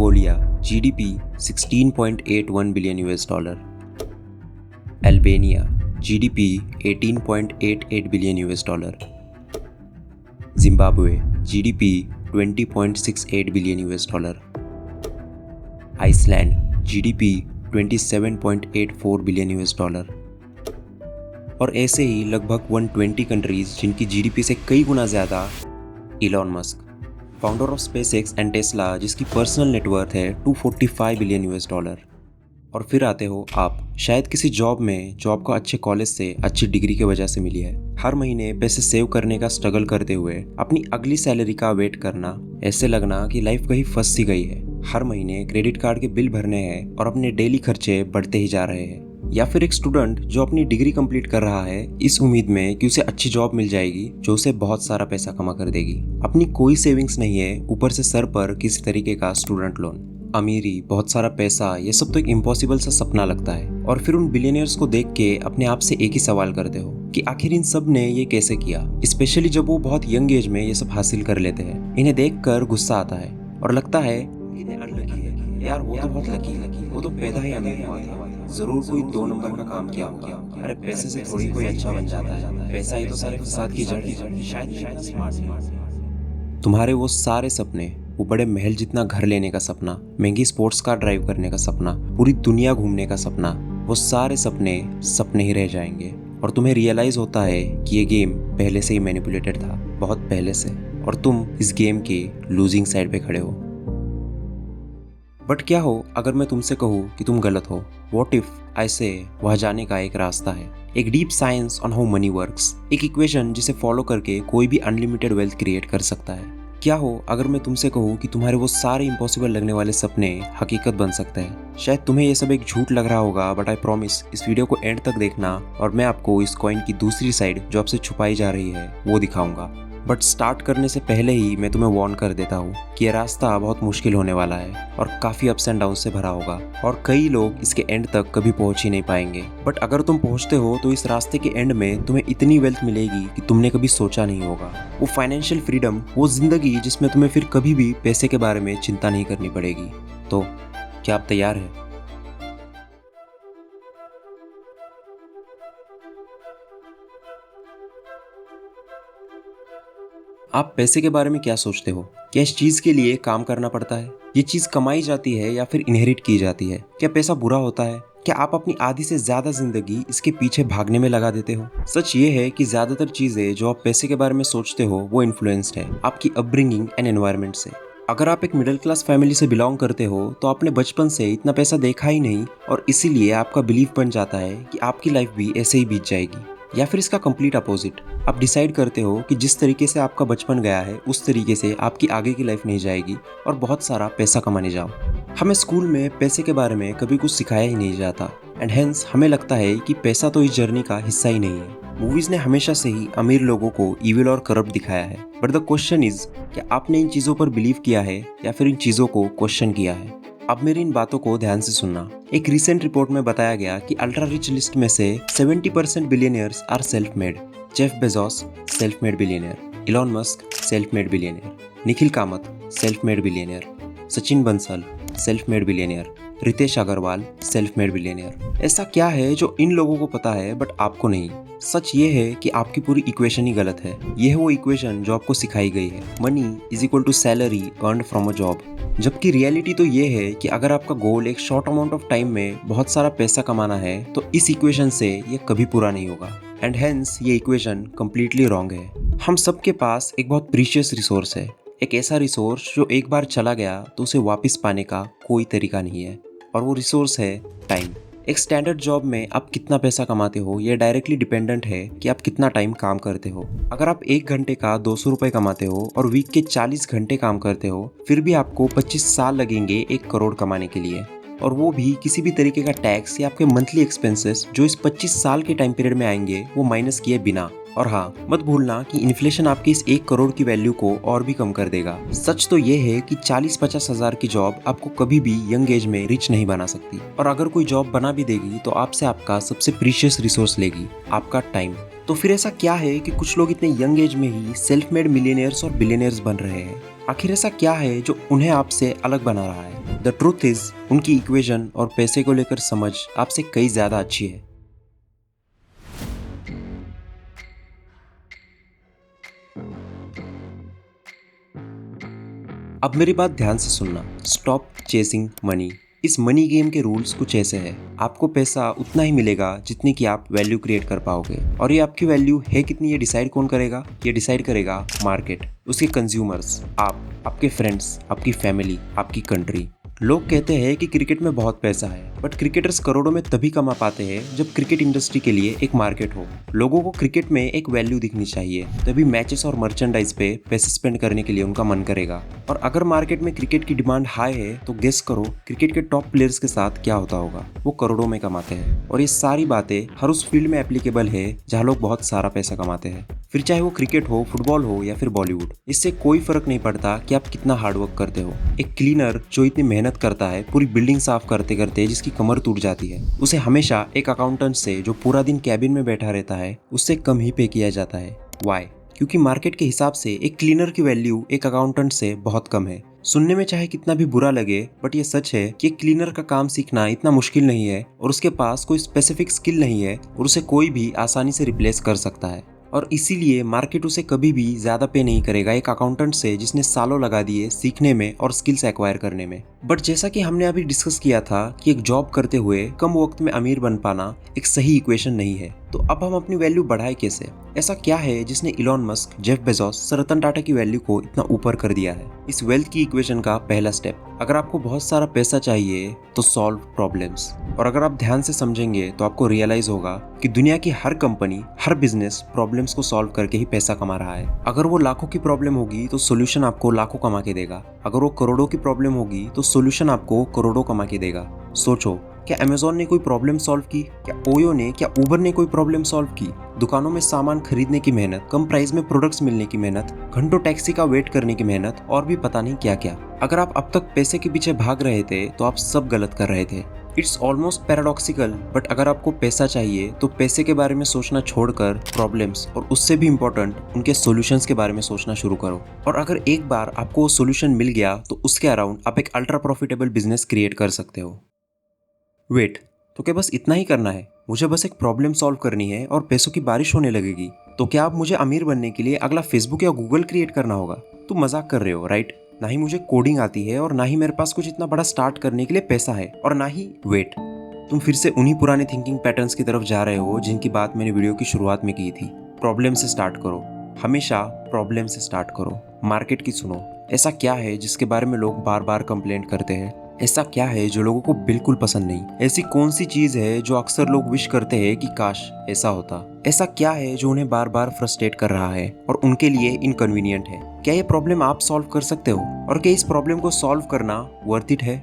Mongolia GDP 16.81 billion $, Albania GDP 18.88 billion $, Zimbabwe GDP 20.68 billion $, Iceland GDP 27.84 billion $, और ऐसे ही लगभग 120 countries जिनकी GDP से कई गुना ज़्यादा। Elon Musk, founder of SpaceX and Tesla, जिसकी पर्सनल नेटवर्थ है 245 बिलियन $। और फिर आते हो आप, शायद किसी जॉब को अच्छे कॉलेज से अच्छी डिग्री की वजह से मिली है। हर महीने पैसे सेव करने का स्ट्रगल करते हुए अपनी अगली सैलरी का वेट करना, ऐसे लगना कि लाइफ कहीं फंस सी गई है। हर महीने क्रेडिट कार्ड के बिल भरने हैं और अपने डेली खर्चे बढ़ते ही जा रहे हैं। या फिर एक स्टूडेंट जो अपनी डिग्री कंप्लीट कर रहा है इस उम्मीद में कि उसे अच्छी जॉब मिल जाएगी जो उसे बहुत सारा पैसा कमा कर देगी। अपनी कोई सेविंग्स नहीं है, ऊपर से सर पर किसी तरीके का स्टूडेंट लोन, अमीरी, बहुत सारा पैसा, ये सब तो एक इम्पॉसिबल सा सपना लगता है। और फिर उन बिलियनियर्स को देख के अपने आप से एक ही सवाल करते हो कि आखिर इन सब ने ये कैसे किया, स्पेशली जब वो बहुत यंग एज में ये सब हासिल कर लेते हैं। इन्हें देख कर गुस्सा आता है और लगता है इन्हें अनलकी है यार, वो तो बहुत लकी है, वो तो पैदा ही अमीर हुआ था, जरूर कोई 2 नंबर का काम किया होगा। अरे पैसे से थोड़ी कोई अच्छा बन जाता है, पैसा ही तो सारे फसाद की जड़ है। शायद स्मार्ट। तुम्हारे वो सारे सपने, वो बड़े महल जितना घर लेने का सपना, महंगी स्पोर्ट्स कार ड्राइव करने का सपना, पूरी दुनिया घूमने का सपना, वो सारे सपने सपने ही रह जाएंगे। और तुम्हें रियलाइज होता है कि ये गेम पहले से ही मैनिपुलेटेड था, बहुत पहले से, और तुम इस गेम के लूजिंग साइड पे खड़े हो। बट क्या हो अगर मैं तुमसे कहूँ कि तुम गलत हो? वॉट इफ आई से वह जाने का एक रास्ता है, एक deep science on how many works, एक इक्वेशन जिसे फॉलो करके कोई भी अनलिमिटेड वेल्थ क्रिएट कर सकता है। क्या हो अगर मैं तुमसे कहूँ कि तुम्हारे वो सारे इम्पॉसिबल लगने वाले सपने हकीकत बन सकते हैं? शायद तुम्हें ये सब एक झूठ लग रहा होगा, बट आई प्रॉमिस इस वीडियो को एंड तक देखना और मैं आपको इस कॉइन की दूसरी साइड जो आपसे छुपाई जा रही है वो दिखाऊंगा। बट स्टार्ट करने से पहले ही मैं तुम्हें वार्न कर देता हूँ कि यह रास्ता बहुत मुश्किल होने वाला है और काफी अप्स एंड डाउन से भरा होगा और कई लोग इसके एंड तक कभी पहुंच ही नहीं पाएंगे। बट अगर तुम पहुंचते हो तो इस रास्ते के एंड में तुम्हें इतनी वेल्थ मिलेगी कि तुमने कभी सोचा नहीं होगा। वो फाइनेंशियल फ्रीडम, वो जिंदगी जिसमें तुम्हें फिर कभी भी पैसे के बारे में चिंता नहीं करनी पड़ेगी। तो क्या आप तैयार हैं? आप पैसे के बारे में क्या सोचते हो? क्या इस चीज के लिए काम करना पड़ता है? ये चीज कमाई जाती है या फिर इनहेरिट की जाती है? क्या पैसा बुरा होता है? क्या आप अपनी आधी से ज्यादा जिंदगी इसके पीछे भागने में लगा देते हो? सच ये है कि ज्यादातर चीजें जो आप पैसे के बारे में सोचते हो वो इन्फ्लुएंस्ड है आपकी अपब्रिंगिंग एंड एनवायरनमेंट से। अगर आप एक मिडिल क्लास फैमिली से बिलोंग करते हो तो आपने बचपन से इतना पैसा देखा ही नहीं और इसीलिए आपका बिलीफ बन जाता है कि आपकी लाइफ भी ऐसे ही बीत जाएगी। या फिर इसका कंप्लीट अपोजिट, आप डिसाइड करते हो कि जिस तरीके से आपका बचपन गया है उस तरीके से आपकी आगे की लाइफ नहीं जाएगी और बहुत सारा पैसा कमाने जाओ। हमें स्कूल में पैसे के बारे में कभी कुछ सिखाया ही नहीं जाता एंड हेंस हमें लगता है कि पैसा तो इस जर्नी का हिस्सा ही नहीं है। मूवीज ने हमेशा से ही अमीर लोगों को इविल और करप्ट दिखाया है, बट द क्वेश्चन इज क्या आपने इन चीजों पर बिलीव किया है या फिर इन चीजों को क्वेश्चन किया है? अब मेरी इन बातों को ध्यान से सुनना। एक रिसेंट रिपोर्ट में बताया गया कि अल्ट्रा रिच लिस्ट में से 70% billionaires are self made. Jeff Bezos self made billionaire, Elon Musk self made billionaire, Nikhil Kamath self made billionaire, Sachin Bansal self made billionaire, Ritesh Agarwal self made billionaire. ऐसा क्या है जो इन लोगों को पता है बट आपको नहीं? सच ये है कि आपकी पूरी इक्वेशन ही गलत है। यह है वो इक्वेशन जो आपको सिखाई गई है, money is equal to salary earned from a job. जबकि रियलिटी तो ये है कि अगर आपका गोल एक शॉर्ट अमाउंट ऑफ टाइम में बहुत सारा पैसा कमाना है तो इस इक्वेशन से ये कभी पूरा नहीं होगा एंड हेंस ये इक्वेशन कम्प्लीटली रॉन्ग है। हम सबके पास एक बहुत प्रीशियस रिसोर्स है, एक ऐसा रिसोर्स जो एक बार चला गया तो उसे वापस पाने का कोई तरीका नहीं है, और वो रिसोर्स है टाइम। एक स्टैंडर्ड जॉब में आप कितना पैसा कमाते हो ये डायरेक्टली डिपेंडेंट है कि आप कितना टाइम काम करते हो। अगर आप 1 घंटे का 200 रुपए कमाते हो और वीक के 40 घंटे काम करते हो, फिर भी आपको 25 साल लगेंगे 1 करोड़ कमाने के लिए, और वो भी किसी भी तरीके का टैक्स या आपके मंथली एक्सपेंसेस जो इस 25 साल के टाइम पीरियड में आएंगे वो माइनस किए बिना। और हाँ, मत भूलना कि इन्फ्लेशन आपकी इस 1 करोड़ की वैल्यू को और भी कम कर देगा। सच तो ये है कि 40-50 हज़ार की जॉब आपको कभी भी यंग एज में रिच नहीं बना सकती, और अगर कोई जॉब बना भी देगी तो आपसे आपका सबसे प्रीशियस रिसोर्स लेगी, आपका टाइम। तो फिर ऐसा क्या है कि कुछ लोग इतने यंग एज में ही सेल्फ मेड मिलियनियर्स और बिलियनियर्स बन रहे हैं? आखिर ऐसा क्या है जो उन्हें आपसे अलग बना रहा है? द ट्रूथ इज, उनकी इक्वेशन और पैसे को लेकर समझ आपसे कई ज्यादा अच्छी है। अब मेरी बात ध्यान से सुनना। Stop chasing money. इस मनी गेम के रूल्स कुछ ऐसे हैं। आपको पैसा उतना ही मिलेगा जितनी की आप वैल्यू क्रिएट कर पाओगे, और ये आपकी वैल्यू है कितनी ये डिसाइड कौन करेगा? ये डिसाइड करेगा मार्केट, उसके कंज्यूमर्स, आपके फ्रेंड्स, आपकी फैमिली, आपकी कंट्री। लोग कहते हैं कि क्रिकेट में बहुत पैसा है, बट क्रिकेटर्स करोड़ों में तभी कमा पाते हैं जब क्रिकेट इंडस्ट्री के लिए एक मार्केट हो। लोगों को क्रिकेट में एक वैल्यू दिखनी चाहिए, तभी मैचेस और मर्चेंडाइज पे पैसे स्पेंड करने के लिए उनका मन करेगा। और अगर मार्केट में क्रिकेट की डिमांड हाई है तो गेस करो क्रिकेट के टॉप प्लेयर्स के साथ क्या होता होगा? वो करोड़ों में कमाते हैं। और ये सारी बातें हर उस फील्ड में एप्लीकेबल है जहाँ लोग बहुत सारा पैसा कमाते हैं, फिर चाहे वो क्रिकेट हो, फुटबॉल हो या फिर बॉलीवुड। इससे कोई फर्क नहीं पड़ता कि आप कितना हार्डवर्क करते हो। एक क्लीनर जो इतनी मेहनत करता है पूरी बिल्डिंग साफ करते करते जिसकी कमर टूट जाती है, उसे हमेशा एक अकाउंटेंट से जो पूरा दिन कैबिन में बैठा रहता है उससे कम ही पे किया जाता है। वाई? क्योंकि मार्केट के हिसाब से एक क्लीनर की वैल्यू एक अकाउंटेंट से बहुत कम है। सुनने में चाहे कितना भी बुरा लगे, बट ये सच है कि क्लीनर का काम सीखना इतना मुश्किल नहीं है, और उसके पास कोई स्पेसिफिक स्किल नहीं है, और उसे कोई भी आसानी से रिप्लेस कर सकता है। और इसीलिए मार्केट उसे कभी भी ज्यादा पे नहीं करेगा एक अकाउंटेंट से जिसने सालों लगा दिए सीखने में और स्किल्स एक्वायर करने में। बट जैसा कि हमने अभी डिस्कस किया था कि एक जॉब करते हुए कम वक्त में अमीर बन पाना एक सही इक्वेशन नहीं है, तो अब हम अपनी वैल्यू बढ़ाए कैसे? ऐसा क्या है जिसने Elon Musk, Jeff Bezos, Ratan Tata की वैल्यू को इतना ऊपर कर दिया है? इस वेल्थ की इक्वेशन का पहला स्टेप, अगर आपको बहुत सारा पैसा चाहिए तो सॉल्व प्रॉब्लम्स। और अगर आप ध्यान से समझेंगे तो आपको रियलाइज होगा कि दुनिया की हर कंपनी, हर बिजनेस प्रॉब्लम्स को सॉल्व करके ही पैसा कमा रहा है। अगर वो लाखों की प्रॉब्लम होगी तो सोल्यूशन आपको लाखों कमा के देगा। अगर वो करोड़ों की प्रॉब्लम होगी तो सोल्यूशन आपको करोड़ों कमा के देगा। सोचो, क्या अमेज़न ने कोई प्रॉब्लम सॉल्व की? क्या ओयो ने, क्या उबर ने कोई प्रॉब्लम सॉल्व की? दुकानों में सामान खरीदने की मेहनत, कम प्राइस में प्रोडक्ट्स मिलने की मेहनत, घंटों टैक्सी का वेट करने की मेहनत, और भी पता नहीं क्या क्या। अगर आप अब तक पैसे के पीछे भाग रहे थे तो आप सब गलत कर रहे थे। इट्स ऑलमोस्ट पैराडॉक्सिकल, बट अगर आपको पैसा चाहिए तो पैसे के बारे में सोचना छोड़कर प्रॉब्लम्स और उससे भी इम्पोर्टेंट उनके सॉल्यूशंस के बारे में सोचना शुरू करो। और अगर एक बार आपको वो सॉल्यूशन मिल गया तो उसके अराउंड आप एक अल्ट्रा प्रॉफिटेबल बिजनेस क्रिएट कर सकते हो। वेट, तो क्या बस इतना ही करना है? मुझे बस एक प्रॉब्लम सॉल्व करनी है और पैसों की बारिश होने लगेगी। तो क्या अब मुझे अमीर बनने के लिए अगला फेसबुक या गूगल क्रिएट करना होगा? तुम मजाक कर रहे हो, राइट? ना ही मुझे कोडिंग आती है, और ना ही मेरे पास कुछ इतना बड़ा स्टार्ट करने के लिए पैसा है, और ना ही वेट, तुम फिर से उन्हीं पुराने थिंकिंग पैटर्न्स की तरफ जा रहे हो जिनकी बात मैंने वीडियो की शुरुआत में की थी। प्रॉब्लम से स्टार्ट करो, हमेशा प्रॉब्लम से स्टार्ट करो। मार्केट की सुनो। ऐसा क्या है जिसके बारे में लोग बार बार कंप्लेंट करते हैं? ऐसा क्या है जो लोगों को बिल्कुल पसंद नहीं? ऐसी कौन सी चीज है जो अक्सर लोग विश करते हैं कि काश ऐसा होता? ऐसा क्या है जो उन्हें बार बार फ्रस्ट्रेट कर रहा है और उनके लिए इनकन्वीनियंट है? क्या ये प्रॉब्लम आप सॉल्व कर सकते हो? और क्या इस प्रॉब्लम को सॉल्व करना वर्थ इट है?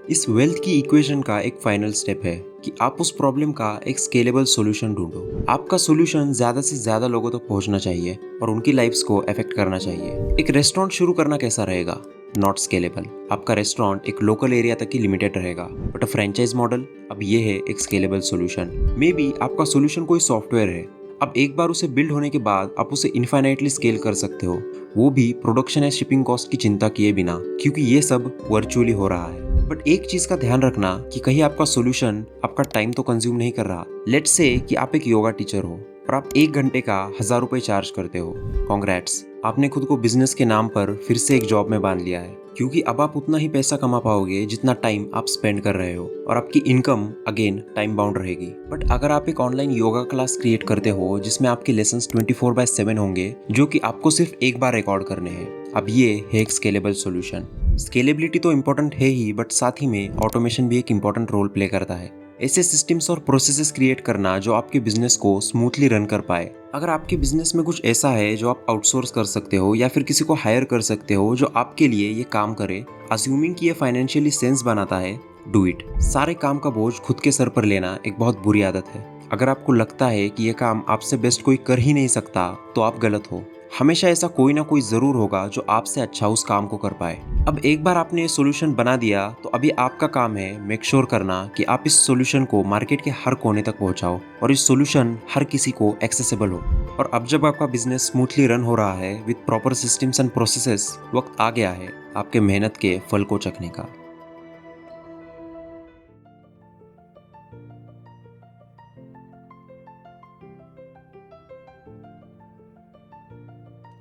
इस वेल्थ की इक्वेशन का एक फाइनल स्टेप है कि आप उस प्रॉब्लम का एक स्केलेबल सॉल्यूशन ढूंढो। आपका सॉल्यूशन ज्यादा से ज्यादा लोगों तक पहुंचना चाहिए और उनकी लाइफ्स को अफेक्ट करना चाहिए। एक रेस्टोरेंट शुरू करना कैसा रहेगा? Not scalable. आपका रेस्टोरेंट एक लोकल एरिया तक ही लिमिटेड रहेगा। बट अ फ्रेंचाइज मॉडल, अब ये है एक स्केलेबल सॉल्यूशन। मे बी आपका सॉल्यूशन कोई सॉफ्टवेयर है। अब एक बार उसे बिल्ड होने के बाद आप उसे इनफाइनाइटली स्केल कर सकते हो, वो भी प्रोडक्शन या शिपिंग कॉस्ट की चिंता किए बिना, क्योंकि ये सब वर्चुअली हो रहा है। बट एक चीज का ध्यान रखना कि कहीं आपका सॉल्यूशन आपका टाइम तो कंज्यूम नहीं कर रहा। लेट्स से कि आप एक योगा टीचर हो और आप 1 घंटे का 1000 रुपए चार्ज करते हो। कांग्रेट्स, आपने खुद को बिजनेस के नाम पर फिर से एक जॉब में बांध लिया है, क्योंकि अब आप उतना ही पैसा कमा पाओगे जितना टाइम आप स्पेंड कर रहे हो, और आपकी इनकम अगेन टाइम बाउंड रहेगी। बट अगर आप एक ऑनलाइन योगा क्लास क्रिएट करते हो जिसमें आपके लेसन्स 24/7 होंगे, जो कि आपको सिर्फ एक बार रिकॉर्ड करने हैं, अब ये है एक स्केलेबल सॉल्यूशन। स्केलेबिलिटी तो इम्पोर्टेंट है ही, बट साथ ही में ऑटोमेशन भी एक इम्पोर्टेंट रोल प्ले करता है। ऐसे सिस्टम्स और प्रोसेसेस क्रिएट करना जो आपके बिजनेस को स्मूथली रन कर पाए। अगर आपके बिजनेस में कुछ ऐसा है जो आप आउटसोर्स कर सकते हो या फिर किसी को हायर कर सकते हो जो आपके लिए ये काम करे, अज्यूमिंग कि ये फाइनेंशियली सेंस बनाता है, डू इट। सारे काम का बोझ खुद के सर पर लेना एक बहुत बुरी आदत है। अगर आपको लगता है कि यह काम आपसे बेस्ट कोई कर ही नहीं सकता तो आप गलत हो। हमेशा ऐसा कोई ना कोई जरूर होगा जो आपसे अच्छा उस काम को कर पाए। अब एक बार आपने ये सोल्यूशन बना दिया तो अभी आपका काम है मेक श्योर करना कि आप इस सोल्यूशन को मार्केट के हर कोने तक पहुंचाओ और इस सोल्यूशन हर किसी को एक्सेसिबल हो। और अब जब आपका बिजनेस स्मूथली रन हो रहा है with proper systems and processes, वक्त आ गया है आपके मेहनत के फल को चखने का।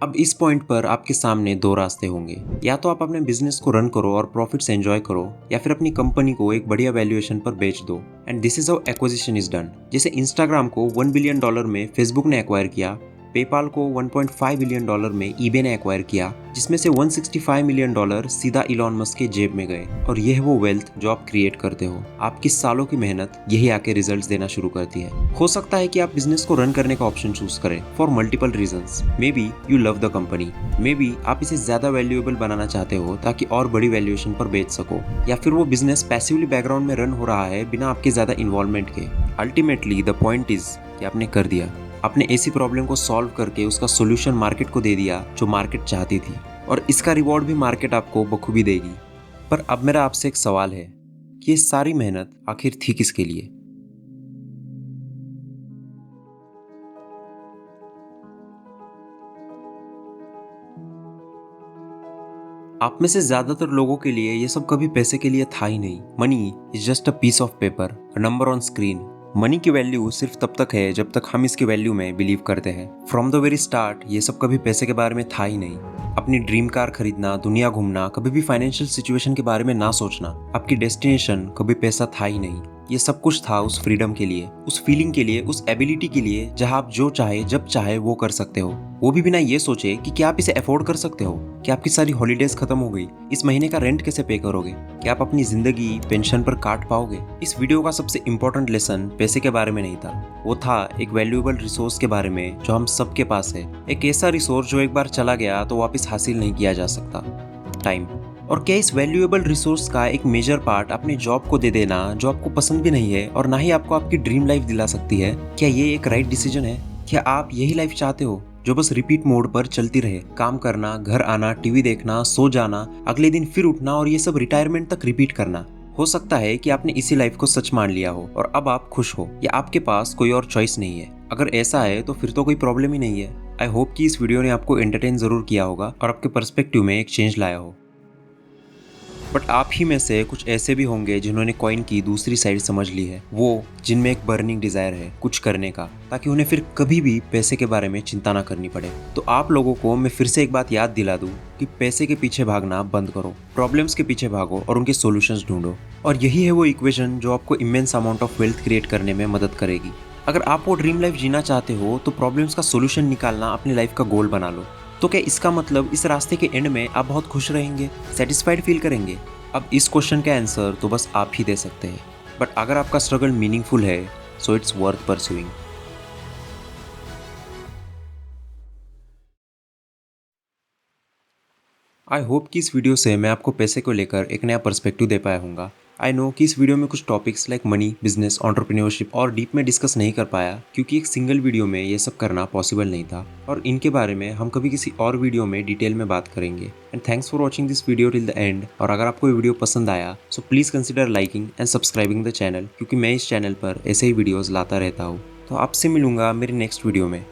अब इस पॉइंट पर आपके सामने दो रास्ते होंगे। या तो आप अपने बिजनेस को रन करो और प्रॉफिट्स एंजॉय करो, या फिर अपनी कंपनी को एक बढ़िया वैल्यूएशन पर बेच दो। And this is how acquisition is done. जैसे इंस्टाग्राम को $1 बिलियन में फेसबुक ने एक्वायर किया, पेपाल को $1.5 बिलियन में ईबे ने एक्वायर किया, जिसमें से $165 मिलियन सीधा इलॉन मस्क के जेब में गए। और यह है वो वेल्थ जो आप क्रिएट करते हो। आपकी सालों की मेहनत यही आके रिजल्ट्स देना शुरू करती है। हो सकता है कि आप बिजनेस को रन करने का ऑप्शन चूज करें for multiple reasons. May be you love the company, may be आप इसे ज्यादा वैल्यूएबल बनाना चाहते हो ताकि और बड़ी वैल्यूएशन पर बेच सको, या फिर वो बिजनेस पैसिवली बैकग्राउंड में रन हो रहा है बिना आपके ज्यादा इन्वॉल्वमेंट के। अल्टीमेटली द पॉइंट इज कि आपने कर दिया। आपने ऐसी प्रॉब्लम को सॉल्व करके उसका सोल्यूशन मार्केट को दे दिया जो मार्केट चाहती थी, और इसका रिवॉर्ड भी मार्केट आपको बखूबी देगी। पर अब मेरा आपसे एक सवाल है कि ये सारी मेहनत आखिर थी किसके लिए? आप में से ज्यादातर लोगों के लिए ये सब कभी पैसे के लिए था ही नहीं। Money is just a piece of paper, a number on screen. Money की वैल्यू सिर्फ तब तक है जब तक हम इसकी वैल्यू में बिलीव करते हैं। फ्रॉम द वेरी स्टार्ट ये सब कभी पैसे के बारे में था ही नहीं। अपनी ड्रीम कार खरीदना, दुनिया घूमना, कभी भी फाइनेंशियल सिचुएशन के बारे में ना सोचना, आपकी डेस्टिनेशन कभी पैसा था ही नहीं। ये सब कुछ था उस फ्रीडम के लिए, उस फीलिंग के लिए, उस एबिलिटी के लिए जहां आप जो चाहे जब चाहे वो कर सकते हो। वो भी बिना ये सोचे कि क्या आप इसे अफोर्ड कर सकते हो, कि आपकी सारी हॉलीडेज खत्म हो गई, इस महीने का रेंट कैसे पे करोगे, कि आप अपनी जिंदगी पेंशन पर काट पाओगे। इस वीडियो का सबसे इंपॉर्टेंट लेसन पैसे के बारे में नहीं था, वो था एक वैल्यूएबल रिसोर्स के बारे में जो हम सबके पास है। एक ऐसा रिसोर्स जो एक बार चला गया तो वापस हासिल नहीं किया जा सकता, टाइम। और क्या इस वैल्यूएबल रिसोर्स का एक मेजर पार्ट अपने जॉब को दे देना जो आपको पसंद भी नहीं है और ना ही आपको आपकी ड्रीम लाइफ दिला सकती है, क्या ये एक राइट डिसीजन है? क्या आप यही लाइफ चाहते हो जो बस रिपीट मोड पर चलती रहे? काम करना, घर आना, टीवी देखना, सो जाना, अगले दिन फिर उठना और ये सब रिटायरमेंट तक रिपीट करना। हो सकता है कि आपने इसी लाइफ को सच मान लिया हो और अब आप खुश हो, या आपके पास कोई और चॉइस नहीं है। अगर ऐसा है तो फिर तो कोई प्रॉब्लम ही नहीं है। आई होप कि इस वीडियो ने आपको एंटरटेन जरूर किया होगा और आपके पर्सपेक्टिव में एक चेंज लाया हो। बट आप ही में से कुछ ऐसे भी होंगे जिन्होंने कॉइन की दूसरी साइड समझ ली है, वो जिनमें एक बर्निंग डिजायर है कुछ करने का, ताकि उन्हें फिर कभी भी पैसे के बारे में चिंता ना करनी पड़े। तो आप लोगों को मैं फिर से एक बात याद दिला दूं कि पैसे के पीछे भागना बंद करो, प्रॉब्लम्स के पीछे भागो और उनके सॉल्यूशंस ढूंढो। और यही है वो इक्वेशन जो आपको immense amount of wealth create करने में मदद करेगी। अगर आप वो ड्रीम लाइफ जीना चाहते हो तो प्रॉब्लम्स का सोल्यूशन निकालना अपनी लाइफ का गोल बना लो। तो क्या इसका मतलब इस रास्ते के एंड में आप बहुत खुश रहेंगे, सेटिस्फाइड फील करेंगे? अब इस क्वेश्चन का आंसर तो बस आप ही दे सकते हैं। बट अगर आपका स्ट्रगल मीनिंगफुल है so it's worth pursuing. I hope कि इस वीडियो से मैं आपको पैसे को लेकर एक नया पर्सपेक्टिव दे पाया हूँगा। आई नो कि इस वीडियो में कुछ topics like money, business, entrepreneurship और डीप में डिस्कस नहीं कर पाया क्योंकि एक सिंगल वीडियो में ये सब करना पॉसिबल नहीं था, और इनके बारे में हम कभी किसी और वीडियो में डिटेल में बात करेंगे। And thanks for watching this video till the end. और अगर आपको ये वीडियो पसंद आया so please consider liking and subscribing the channel, क्योंकि मैं इस चैनल पर ऐसे ही वीडियोज़ लाता रहता हूँ। तो आपसे मिलूंगा मेरी नेक्स्ट वीडियो में।